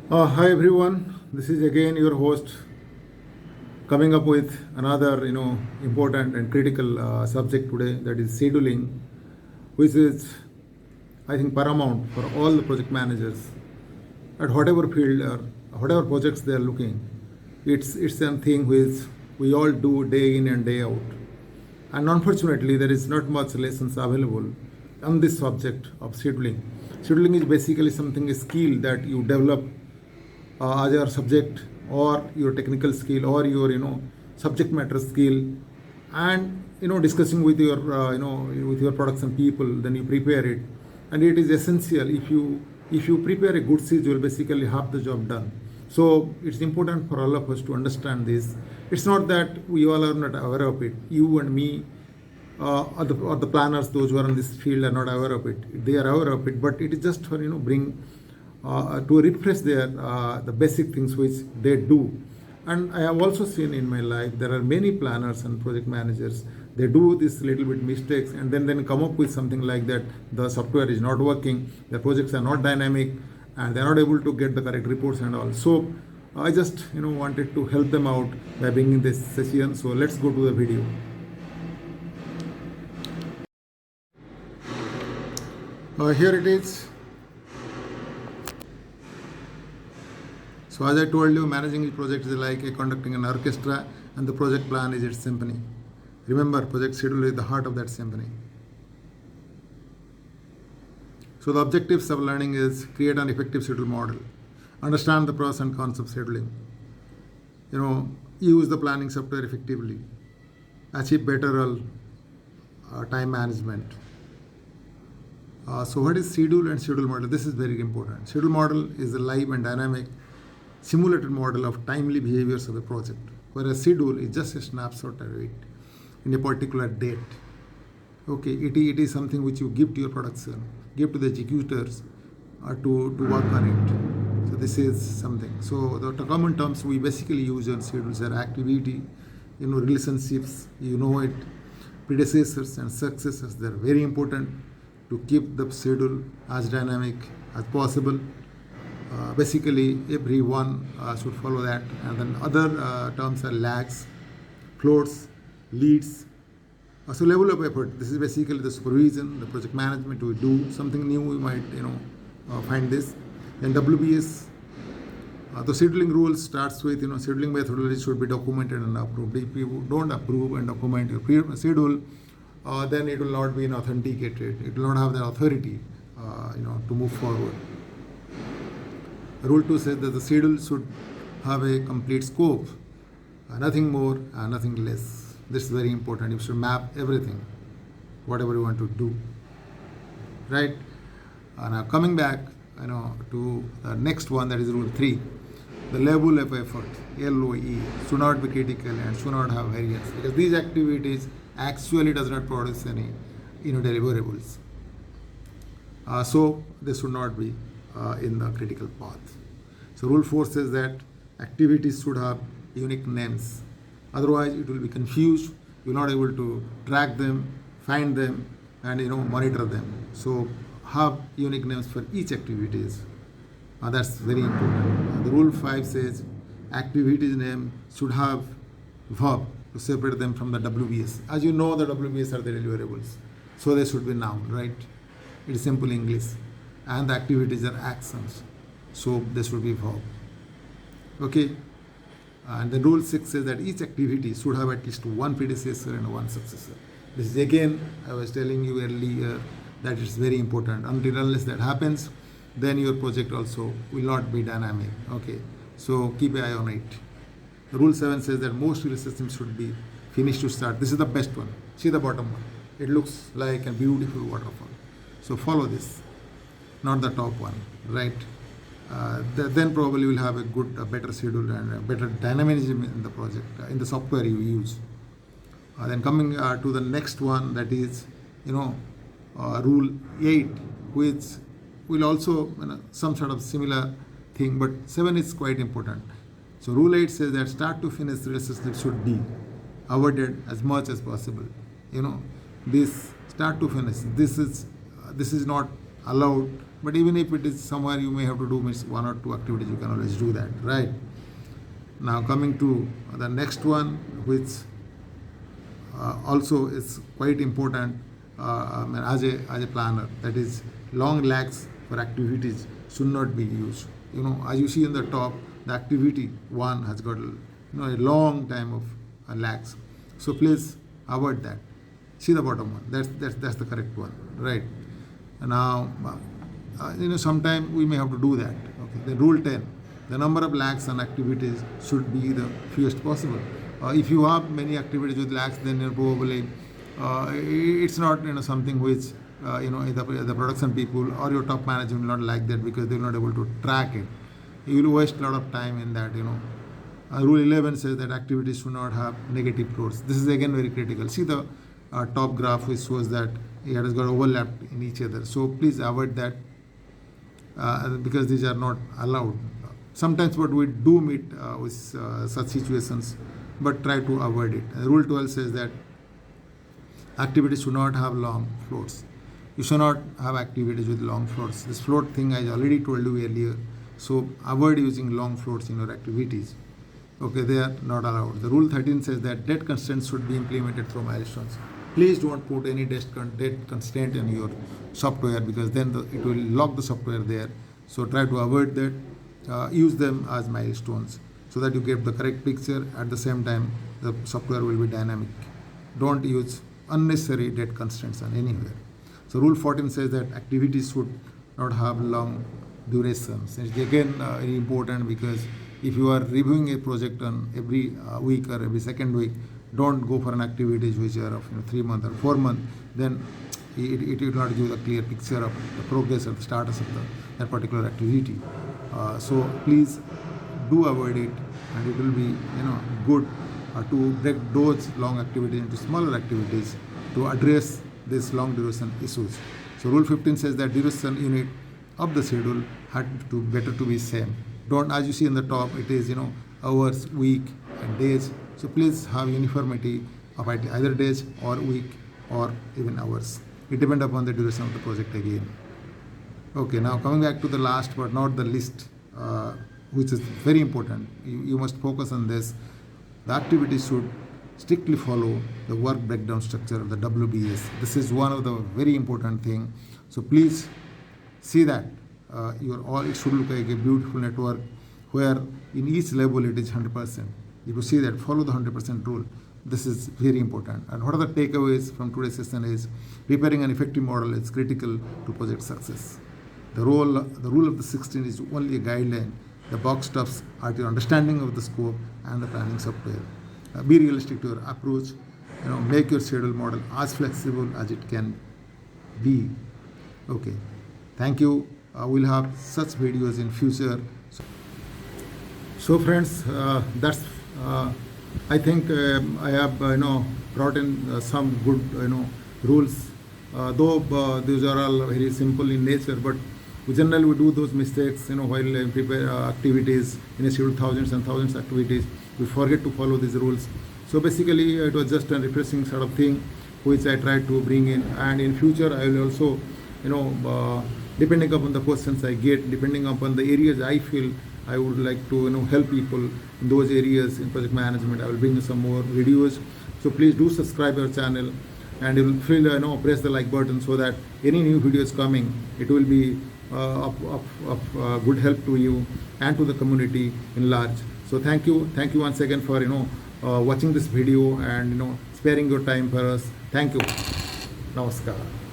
Hi everyone, this is again your host coming up with another important and critical subject today, that is scheduling, which is I think paramount for all the project managers at whatever field or whatever projects they are looking. It's something which we all do day in and day out, and unfortunately there is not much lessons available on this subject of scheduling. Scheduling is basically something, a skill that you develop as your subject or your technical skill or your subject matter skill, and discussing with your with your production people, then you prepare it. And it is essential. If you prepare a good schedule, basically half the job done. So it's important for all of us to understand this. It's not that we all are not aware of it. You and me, or the planners, those who are in this field, are not aware of it. They are aware of it, but it is just for bring to refresh their the basic things which they do. And I have also seen in my life there are many planners and project managers. They do this little bit mistakes and then come up with something like that. The software is not working. The projects are not dynamic, and they are not able to get the correct reports and all. So I just wanted to help them out by bringing this session. So let's go to the video. Here it is. So as I told you, managing a project is like conducting an orchestra, and the project plan is its symphony. Remember, project schedule is the heart of that symphony. So the objectives of learning is create an effective schedule model, understand the pros and cons of scheduling, use the planning software effectively, achieve better time management. So what is schedule and schedule model? This is very important. Schedule model is a live and dynamic simulated model of timely behaviors of a project, whereas schedule is just a snapshot of it in a particular date. Okay, it is something which you give to your production, give to the executors to work on it. So this is something. So the common terms we basically use on schedules are activity, relationships, it, predecessors and successors. They're very important to keep the schedule as dynamic as possible. Basically everyone should follow that. And then other terms are lags, floats, leads. So level of effort, this is basically the supervision, the project management. We do something new, we might find this. Then WBS, the scheduling rules starts with scheduling methodology should be documented and approved. If you don't approve and document your schedule, then it will not be authenticated. It will not have the authority to move forward. Rule 2 says that the schedule should have a complete scope, nothing more, nothing less. This is very important. You should map everything, whatever you want to do, right? Now coming back, to the next one, that is rule 3. The level of effort, LOE, should not be critical and should not have variance, because these activities actually does not produce any deliverables. So they should not be in the critical path. So rule 4 says that activities should have unique names. Otherwise it will be confused. You will not able to track them, find them, and monitor them. So have unique names for each activities. That's very important. The rule 5 says activities name should have verb to separate them from the WBS. As you know, the WBS are the deliverables, so they should be noun, right? It is simple English. And the activities are actions, so they should be verb. Okay. And the rule 6 says that each activity should have at least one predecessor and one successor. This is again, I was telling you earlier, that it's very important. Unless that happens, then your project also will not be dynamic. Okay, so keep an eye on it. Rule 7 says that most relationships should be finished to start. This is the best one. See the bottom one. It looks like a beautiful waterfall. So follow this, not the top one, right? Then probably we'll have a better schedule and a better dynamism in the project, in the software you use. Then coming to the next one, that is, rule 8, which will also some sort of similar thing, but 7 is quite important. So rule 8 says that start to finish relationship should be avoided as much as possible. This start to finish, this is not allowed, but even if it is somewhere you may have to do means 1 or 2 activities, you can always do that, right? Now coming to the next one, which also is quite important as a planner, that is long lags for activities should not be used. As you see in the top, the activity one has got a long time of lags, so please avoid that. See the bottom one, that's the correct one, right? Now sometime we may have to do that. Okay, the rule 10, the number of lags and activities should be the fewest possible. If you have many activities with lags, then probably it's not something which the production people or your top management will not like that, because they're not able to track it. You will waste a lot of time in that. Rule 11 says that activities should not have negative floats. This is again very critical. See the top graph, which shows that it has got overlapped in each other. So please avoid that, because these are not allowed. Sometimes what we do meet with such situations, but try to avoid it. Rule 12 says that activities should not have long floats. You should not have activities with long floats. This float thing I already told you earlier. So avoid using long floats in your activities. Okay, they are not allowed. The rule 13 says that date constraints should be implemented through milestones. Please don't put any date constraint in your software, because then it will lock the software there. So try to avoid that. Use them as milestones so that you get the correct picture. At the same time, the software will be dynamic. Don't use unnecessary date constraints on anywhere. So rule 14 says that activities should not have long durations. It's again very important, because if you are reviewing a project on every week or every second week, don't go for an activities which are of 3 months or 4 months. Then it will not give a clear picture of the progress or the status of that particular activity. So please do avoid it, and it will be good to break those long activities into smaller activities to address these long duration issues. So rule 15 says that duration unit of the schedule had to better to be same. Don't, as you see in the top, it is hours, week, and days. So please have uniformity of either days or week or even hours. It depends upon the duration of the project again. Okay, now coming back to the last but not the least, which is very important. You must focus on this. The activities should strictly follow the work breakdown structure of the WBS. This is one of the very important thing. So please see that it should look like a beautiful network where in each level it is 100%. If you see that, follow the 100% rule. This is very important. And what are the takeaways from today's session is preparing an effective model is critical to project success. The rule of the 16 is only a guideline. The box stops at your understanding of the scope and the planning software. Be realistic to your approach. Make your schedule model as flexible as it can be. Okay, thank you. We'll have such videos in future. So friends, that's I think I have brought in some good rules. Though these are all very simple in nature, but we generally do those mistakes while prepare activities in a schedule, thousands and thousands of activities. We forget to follow these rules. So basically it was just a refreshing sort of thing which I tried to bring in, and in future I will also depending upon the questions I get, depending upon the areas I feel I would like to help people in those areas in project management, I will bring some more videos. So please do subscribe our channel, and you will feel press the like button, so that any new videos coming, it will be of good help to you and to the community in large. So thank you once again for watching this video and sparing your time for us. Thank you. Namaskar.